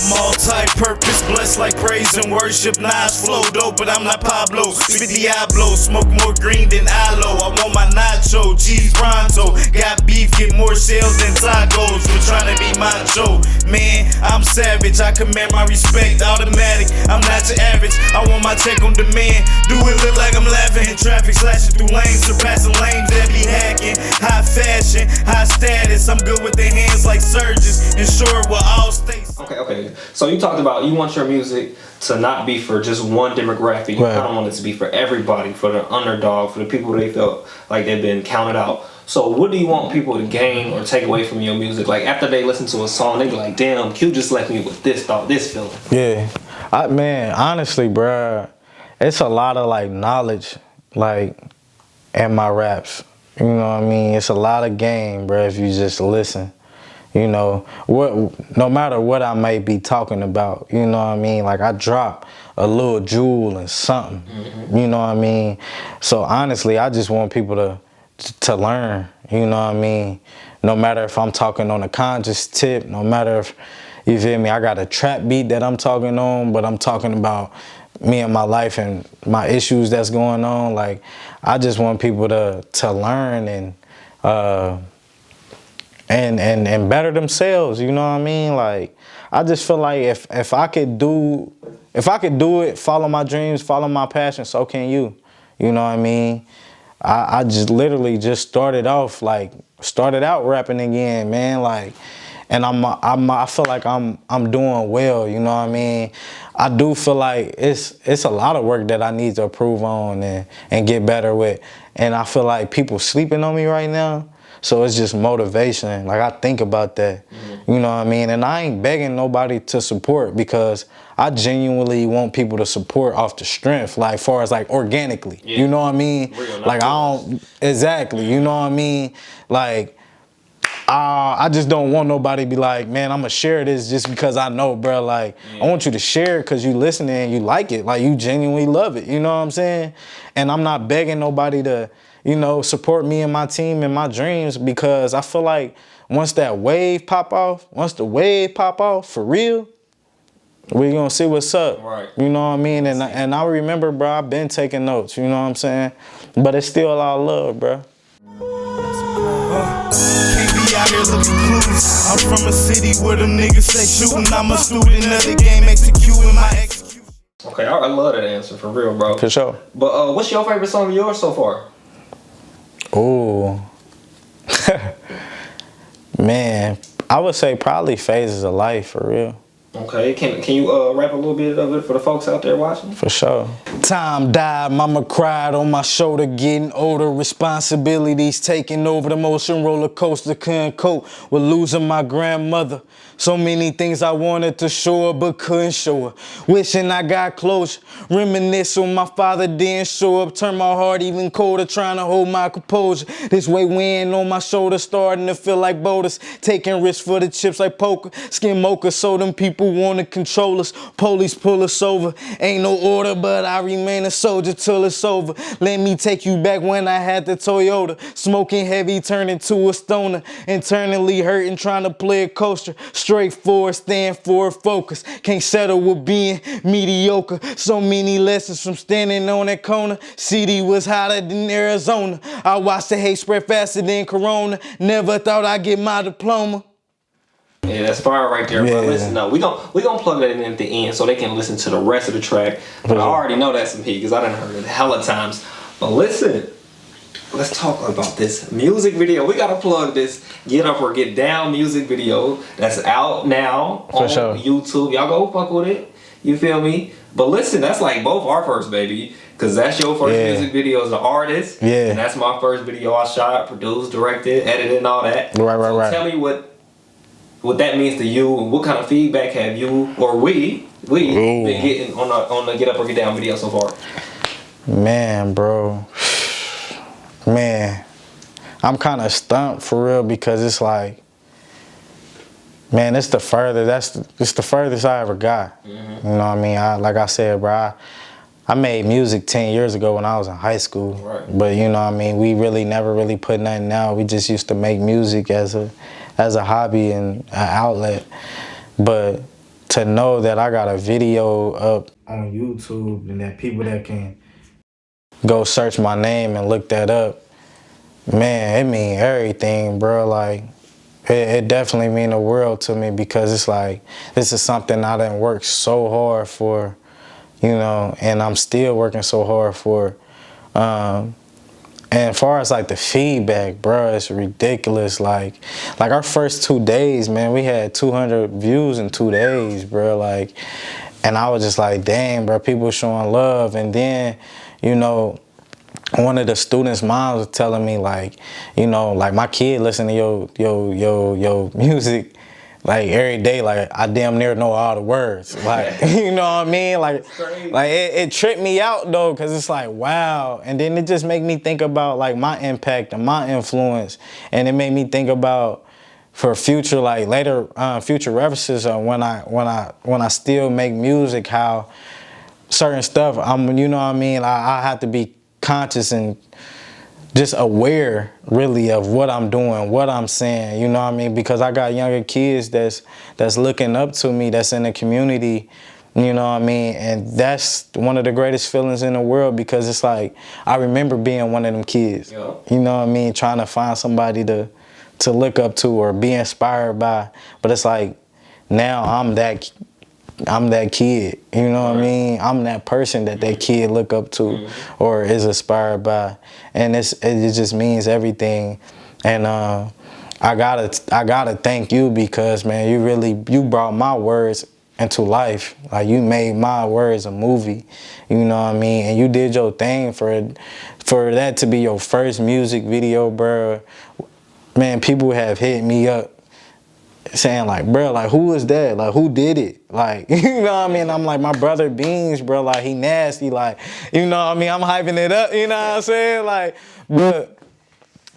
Multi-purpose, blessed like praise and worship. Nas flow dope, but I'm not Pablo. Spit Diablo, smoke more green than aloe. I want my nacho, cheese pronto. Got beef, get more shells than tacos. For trying to be macho, man, I'm savage. I command my respect, automatic. I'm not your average. I want my check on demand. Do it look like I'm laughing in traffic, slashing through lanes, surpassing lanes that be hacking. High fashion, high status. I'm good with the hands like surgeons. Insured with all states. Okay. So you talked about you want your music to not be for just one demographic. You kind of want it to be for everybody, for the underdog, for the people they felt like they've been counted out. So what do you want people to gain or take away from your music? Like after they listen to a song, they be like, damn, Q just left me with this thought, this feeling. Yeah. Man, honestly, bruh, it's a lot of like knowledge like in my raps. You know what I mean? It's a lot of game, bruh, if you just listen. You know, no matter what I may be talking about, you know what I mean? Like I drop a little jewel and something, you know what I mean? So honestly, I just want people to learn, you know what I mean? No matter if I'm talking on a conscious tip, no matter if, you feel me, I got a trap beat that I'm talking on, but I'm talking about me and my life and my issues that's going on. Like, I just want people to learn and better themselves, you know what I mean? Like, I just feel like if I could do it, follow my dreams, follow my passion, so can you. You know what I mean? I just literally just started out rapping again, man. Like, and I feel like I'm doing well, you know what I mean? I do feel like it's a lot of work that I need to improve on and get better with. And I feel like people sleeping on me right now. So it's just motivation. Like, I think about that, you know what I mean? And I ain't begging nobody to support because I genuinely want people to support off the strength, like, far as, like, organically. Yeah. You know what I mean? Real, like, exactly, you know what I mean? Like, I just don't want nobody to be like, man, I'm going to share this just because I know, bro. Like, I want you to share it because you listening and you like it. Like, you genuinely love it. You know what I'm saying? And I'm not begging nobody to, you know, support me and my team and my dreams because I feel like once that wave pop off, for real, we gonna see what's up. Right. You know what I mean? And I remember, bro, I've been taking notes, you know what I'm saying? But it's still a lot of love, bro. Out here looking clueless. I'm from a city where them niggas say shooting. I'm a student of the game, executing my execution. Okay, I love that answer, for real, bro. For sure. But what's your favorite song of yours so far? Oh, man, I would say probably Phases of Life, for real. Okay, can you rap a little bit of it for the folks out there watching? For sure. Time died, mama cried on my shoulder, getting older, responsibilities taking over, the motion roller coaster couldn't cope with losing my grandmother. So many things I wanted to show her, but couldn't show her. Wishing I got closure, reminisce on my father didn't show up, turn my heart even colder, trying to hold my composure. This weight weighing on my shoulders, starting to feel like boulders, taking risks for the chips like poker, skin mocha, so them people want to control us. Police pull us over, ain't no order, but I remain a soldier till it's over. Let me take you back when I had the Toyota, smoking heavy, turning to a stoner, internally hurting, trying to play a coaster. Straight forward, stand for focus. Can't settle with being mediocre. So many lessons from standing on that corner. CD was hotter than Arizona. I watched the hate spread faster than Corona. Never thought I'd get my diploma. Yeah, that's fire right there, bro. Listen, no, we gonna plug that in at the end so they can listen to the rest of the track. But I already know that's some heat because I done heard it hella times. But listen, let's talk about this music video. We gotta plug this Get Up or Get Down music video that's out now on YouTube. Y'all go fuck with it. You feel me? But listen, that's like both our first, baby. Cause that's your first music video as an artist. Yeah. And that's my first video I shot, produced, directed, edited, and all that. Right. Tell me what that means to you and what kind of feedback have you or we been getting on the Get Up or Get Down video so far? Man, bro. Man, I'm kind of stumped for real because it's like, man, it's the furthest I ever got. You know what I mean? Like I said, bro, I made music 10 years ago when I was in high school. Right. But you know what I mean? We really never really put nothing out. We just used to make music as a hobby and an outlet. But to know that I got a video up on YouTube and that people that can go search my name and look that up, man, it mean everything, bro. Like, it definitely mean the world to me, because it's like, this is something I done worked so hard for, you know, and I'm still working so hard for. And as far as like the feedback, bro, it's ridiculous. Like our first 2 days, man, we had 200 views in 2 days, bro. Like, and I was just like, dang, bro, people showing love. And then, you know, one of the students' moms was telling me, like, you know, like, my kid listen to your music like every day. Like, I damn near know all the words. Like, you know what I mean? Like it tripped me out though, because it's like, wow. And then it just make me think about like my impact and my influence, and it made me think about for future, like later future references when I still make music, how certain stuff you know what I mean, I have to be conscious and just aware really of what I'm doing, what I'm saying, you know what I mean? Because I got younger kids that's looking up to me, that's in the community, you know what I mean? And that's one of the greatest feelings in the world, because it's like, I remember being one of them kids, Yeah. you know what I mean? Trying to find somebody to look up to or be inspired by. But it's like, now I'm that kid, you know what I mean? I'm that person that kid look up to or is inspired by, and it just means everything. And I gotta thank you, because man, you brought my words into life. Like, you made my words a movie, you know what I mean? And you did your thing for that to be your first music video, bro. Man, people have hit me up saying like, bro, like, who is that? Like, who did it? Like, you know what I mean? I'm like, my brother Beans, bro, like, he nasty, like, you know what I mean? I'm hyping it up, you know what I'm saying? Like, but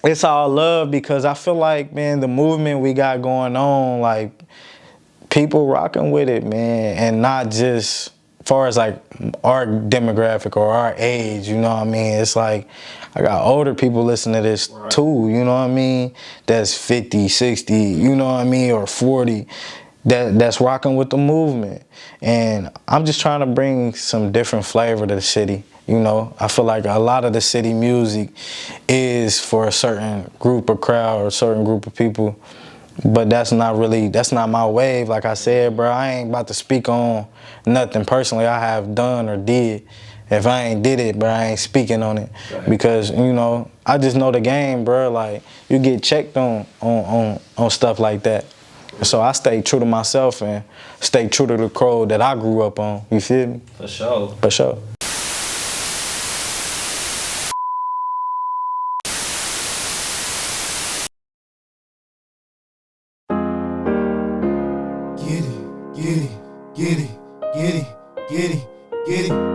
it's all love, because I feel like, man, the movement we got going on, like, people rocking with it, man, and not just as far as like our demographic or our age, you know what I mean? It's like, I got older people listening to this too, you know what I mean? That's 50, 60, you know what I mean? Or 40, that's rocking with the movement. And I'm just trying to bring some different flavor to the city. You know, I feel like a lot of the city music is for a certain group of crowd or a certain group of people. But that's not my wave. Like I said, bro, I ain't about to speak on nothing personally I have done or did. If I ain't did it, bro, I ain't speaking on it. Right. Because, you know, I just know the game, bro. Like, you get checked on stuff like that. So I stay true to myself and stay true to the code that I grew up on. You feel me? For sure. For sure. Get it, get it, get it, get it, get it, get it.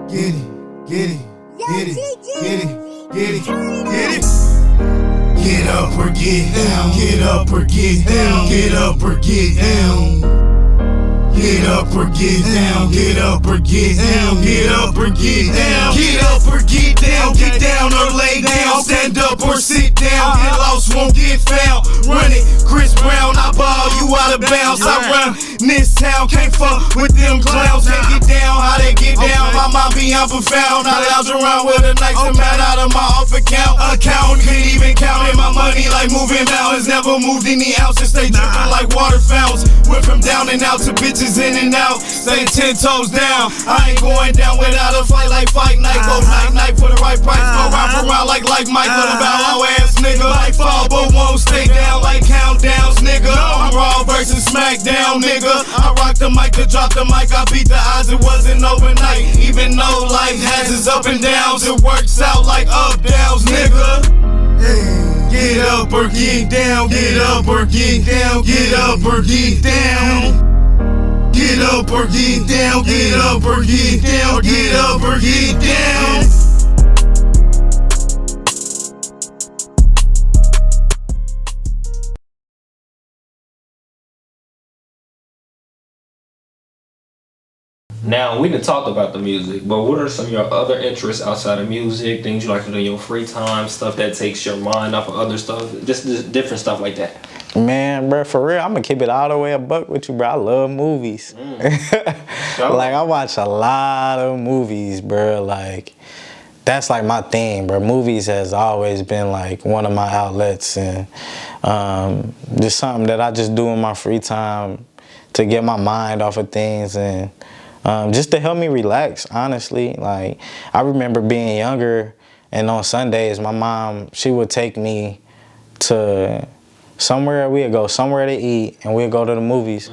Get it, get it, get it, get it, get it, get it. Get up or get down, get up or get down, get up or get down. Get up or get down, get up or get down, get up or get down. Get up or get down or lay down, stand up or sit down. Get lost, won't get found. Run it, Chris Brown, I ball you out of bounds. I run this town, can't fuck with them clowns. Can't get down, how they get down. My mind beyond profound. I lounge around with a nice amount out of my off account. Couldn't even count in my money like moving mountains. Never moved any ounces, stay dripping like water fountains. Went from down and out to bitches in and out. Stay 10 toes down. I ain't going down without a fight like fight night. Go night for the right price. Go round for round like Mike. What about how ass nigga? Like fall but won't stay down like countdowns, nigga. I'm Raw versus SmackDown, nigga. I rock the mic to drop the mic. I beat the odds, it wasn't overnight. Even though life has its up and downs, it works out like up downs, nigga. Get up or get down, get up or get down, get up or get down. Get up or get down, get up or get down, get up or get down. Now, we didn't talk about the music, but what are some of your other interests outside of music? Things you like to do in your free time, stuff that takes your mind off of other stuff, just different stuff like that. Man, bro, for real, I'm gonna keep it all the way a buck with you, bro. I love movies. Like, I watch a lot of movies, bro. Like, that's like my thing, bro. Movies has always been like one of my outlets, and just something that I just do in my free time to get my mind off of things, and just to help me relax, honestly. Like, I remember being younger, and on Sundays, my mom, she would take me to somewhere. We'd go somewhere to eat, and we'd go to the movies.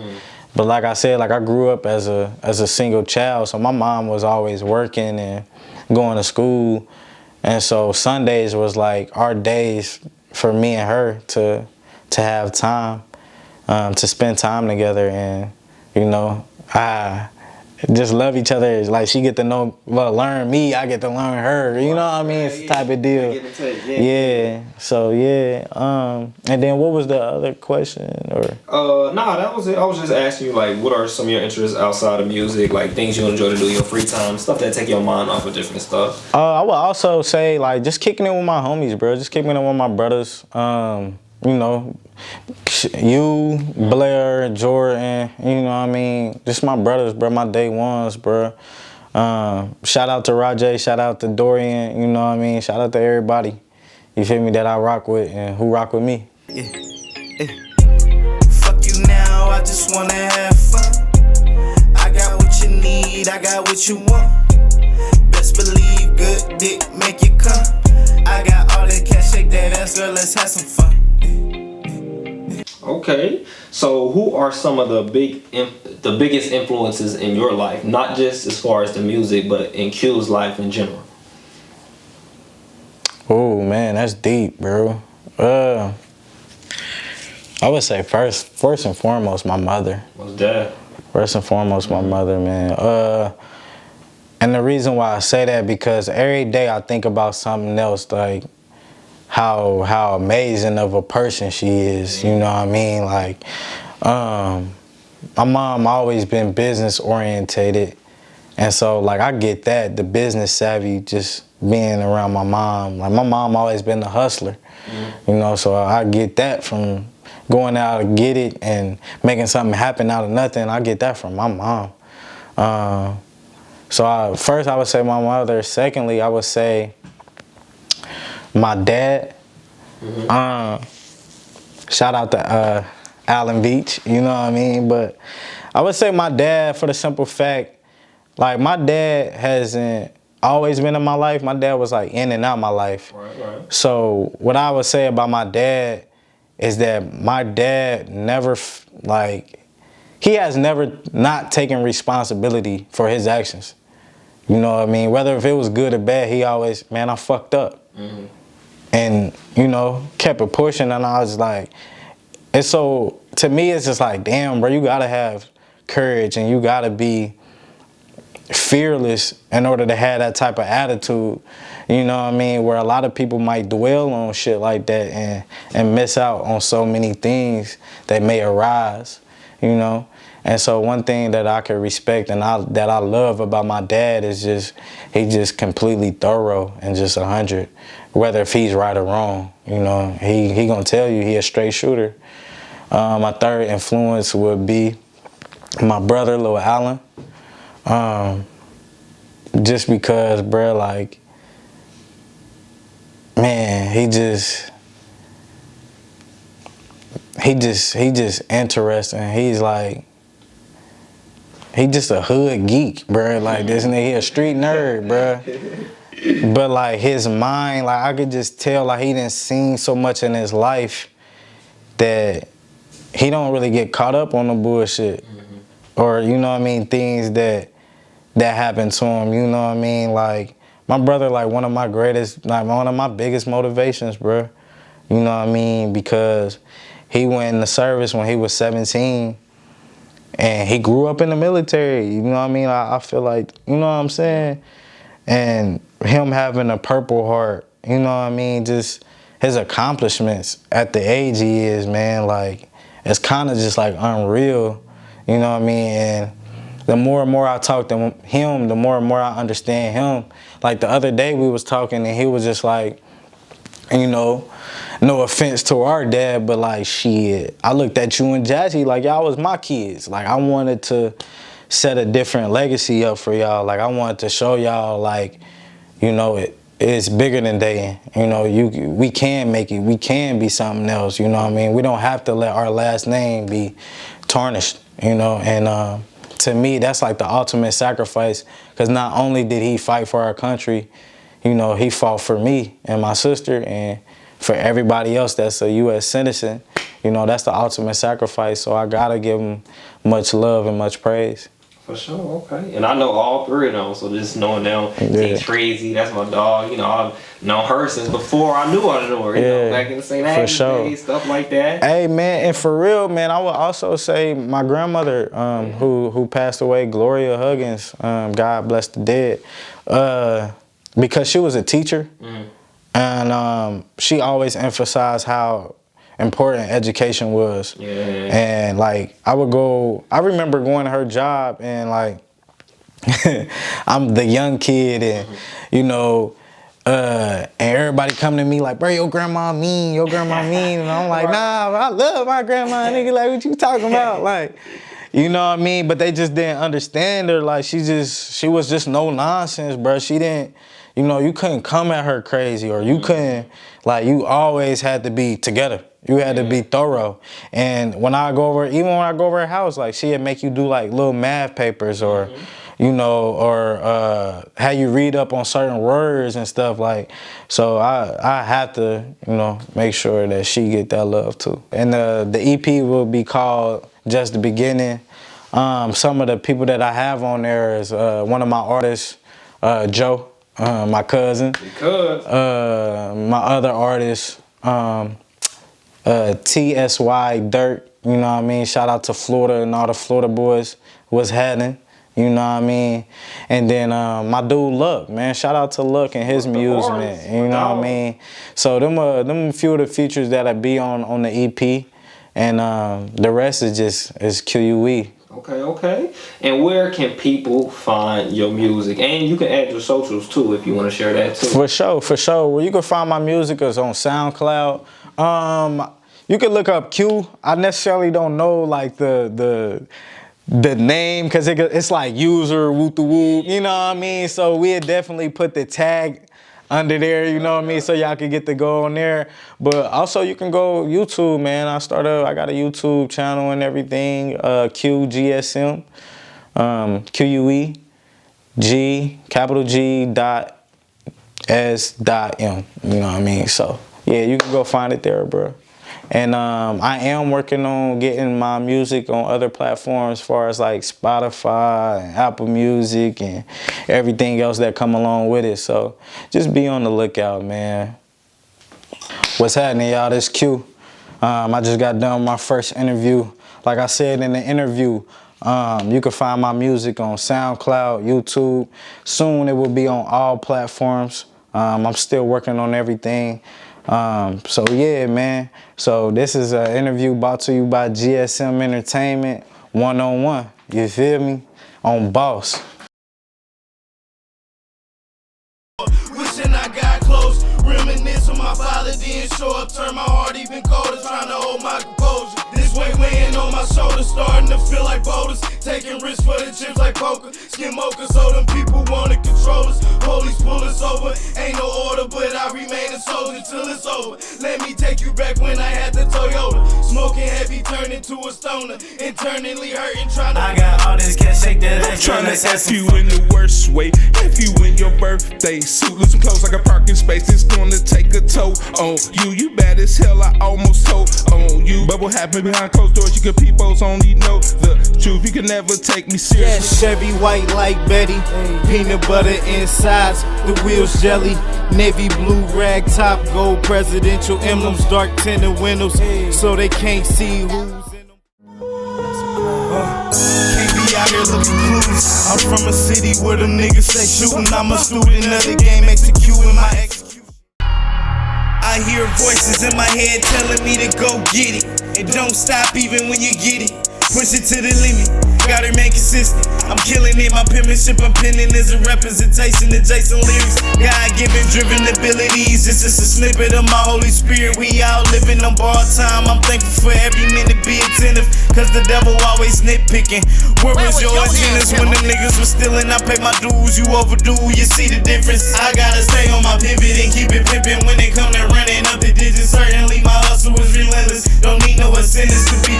But like I said, like, I grew up as a single child, so my mom was always working and going to school, and so Sundays was like our days for me and her to have time, to spend time together, and you know, I just love each other. Like, she get to know, well, learn me, I get to learn her. You know what I mean? It's the type of deal. Yeah. So yeah. And then what was the other question? Or nah, that was it. I was just asking you, like, what are some of your interests outside of music, like things you enjoy to do in your free time, stuff that take your mind off of different stuff. I would also say, like, just kicking it with my homies, bro. Just kicking it with my brothers. You know, you, Blair, Jordan, you know what I mean? Just my brothers, bro, my day ones, bro. Shout out to Rajay, shout out to Dorian, you know what I mean? Shout out to everybody, you feel me, that I rock with and who rock with me. Yeah. Fuck you now, I just wanna have fun. I got what you need, I got what you want. Best believe good dick make you come. I got all that cash, shake that ass, girl, let's have some fun. Okay, so who are some of the biggest influences in your life, not just as far as the music, but in Q's life in general? Oh man, that's deep, bro. I would say first and foremost, my mother. What's that? First and foremost, my mother, man. And the reason why I say that, because every day I think about something else, like how amazing of a person she is, you know what I mean? Like, my mom always been business orientated, and so like I get that, the business savvy, just being around my mom. Like, my mom always been a hustler, you know, so I get that from going out to get it and making something happen out of nothing. I get that from my mom. So first I would say my mother. Secondly, I would say my dad. Shout out to Allen Beach, you know what I mean? But I would say my dad, for the simple fact, like, my dad hasn't always been in my life. My dad was like in and out my life. Right. So what I would say about my dad is that my dad never, he has never not taken responsibility for his actions. You know what I mean? Whether if it was good or bad, he always, man, I fucked up. And, you know, kept it pushing, and I was like, and so to me, it's just like, damn, bro, you gotta have courage and you gotta be fearless in order to have that type of attitude, you know what I mean? Where a lot of people might dwell on shit like that and miss out on so many things that may arise, you know? And so one thing that I can respect and that I love about my dad is just, he just completely thorough and just 100. Whether if he's right or wrong, you know, he gonna tell you he a straight shooter. My third influence would be my brother, Lil Allen. Just because, bro, like, man, he just interesting. He's like, he just a hood geek, bro. Like, this nigga, he a street nerd, bro. But like, his mind, like, I could just tell, like, he didn't seen so much in his life that he don't really get caught up on the bullshit. Or, you know what I mean, things that happened to him, you know what I mean? Like, my brother, like, one of my biggest motivations, bro. You know what I mean? Because he went in the service when he was 17, and he grew up in the military, you know what I mean? I feel like, you know what I'm saying? And him having a Purple Heart, you know what I mean? Just his accomplishments at the age he is, man, like, it's kind of just like unreal, you know what I mean? And the more and more I talk to him, the more and more I understand him. Like the other day we was talking and he was just like, you know, no offense to our dad, but like, shit, I looked at you and Jazzy like y'all was my kids. Like I wanted to set a different legacy up for y'all. Like I wanted to show y'all like, you know, it's bigger than Dayton. You know, we can make it. We can be something else. You know what I mean? We don't have to let our last name be tarnished. You know, and to me, that's like the ultimate sacrifice. Because not only did he fight for our country, you know, he fought for me and my sister and for everybody else that's a U.S. citizen. You know, that's the ultimate sacrifice. So I gotta give him much love and much praise. For sure, okay. And I know all three of them, so just knowing them, T Crazy, that's my dog. You know, I've known her since before I knew her. You know, back in the St. Agnes days, stuff like that. Hey, man, and for real, man, I would also say my grandmother, who passed away, Gloria Huggins, God bless the dead, because she was a teacher, and she always emphasized how important education was. And like I remember going to her job and like I'm the young kid and you know and everybody coming to me like, bro, your grandma mean, and I'm like, nah, I love my grandma, nigga, like what you talking about? Like, you know what I mean? But they just didn't understand her. Like she was just no nonsense, bro. She didn't, you know, you couldn't come at her crazy or you couldn't, like you always had to be together. You had to be thorough. And even when I go over her house, like she'd make you do like little math papers or, you know, or how you read up on certain words and stuff like. So I have to, you know, make sure that she get that love too. And the EP will be called Just the Beginning. Some of the people that I have on there is one of my artists, Joe, my cousin. My other artist, TSY Dirt, you know what I mean? Shout out to Florida and all the Florida boys was happening, you know what I mean? And then my dude Luck, man, shout out to Luck and his music, man, you know what I mean? So them a few of the features that'll be on the EP, and the rest is just QUE. Okay. And where can people find your music? And you can add your socials too if you want to share that too. For sure. Well, you can find my music is on SoundCloud. You can look up Q. I necessarily don't know like the name because it's like user woo the woo, you know what I mean? So we'll definitely put the tag under there, you know what I mean? So y'all can get to go on there. But also you can go YouTube, man. I got a YouTube channel and everything. GSM, QUE, capital G dot S dot M. You know what I mean? So yeah, you can go find it there, bro. And I am working on getting my music on other platforms as far as like Spotify and Apple Music and everything else that come along with it. So just be on the lookout, man. What's happening, y'all? This Q. I just got done my first interview. Like I said in the interview, you can find my music on SoundCloud, YouTube. Soon it will be on all platforms. I'm still working on everything. So yeah, man. So this is an interview brought to you by GSM Entertainment, one-on-one. You feel me? On Boss. Wishing I got close, reminisce on my father didn't show up, turn my heart even colder, trying to hold my composure. This weight weighing on my shoulders, starting to feel like boulders, taking risks for the chips like poker, skin mocha, so them people wanna control us. Police pull us over, ain't no order, but I remain a soldier till it's over. Let me take you back when I had the Toyota, smoking heavy, turning to a stoner, internally hurting, trying to. I got all this cash, shake that ass, trying to F you in the worst way. F you in your birthday suit, lose some clothes like a parking space. It's gonna take a toll on you. You bad as hell, I almost told on you. But what happened behind closed doors? You can peepos only know the truth. You can never take me serious. Chevy white like Betty, peanut butter insides, the wheels jelly, navy blue rag top, gold presidential emblems, dark tinted windows, so they can't see who's in them. Can't be out here looking clueless. I'm from a city where them niggas say shooting. I'm a student of the game, executing my execution. I hear voices in my head telling me to go get it, and don't stop even when you get it. Push it to the limit, gotta remain consistent. I'm killing it, my penmanship I'm penning is a representation of Jason lyrics. God-given, driven abilities, this is a snippet of my Holy Spirit. We all living on borrowed time. I'm thankful for every minute, be attentive, cause the devil always nitpicking. Where was your agendas when them niggas was stealing? I pay my dues, you overdue, you see the difference. I gotta stay on my pivot and keep it pimping when it come to running up the digits. Certainly my hustle was relentless, don't need no incentives to be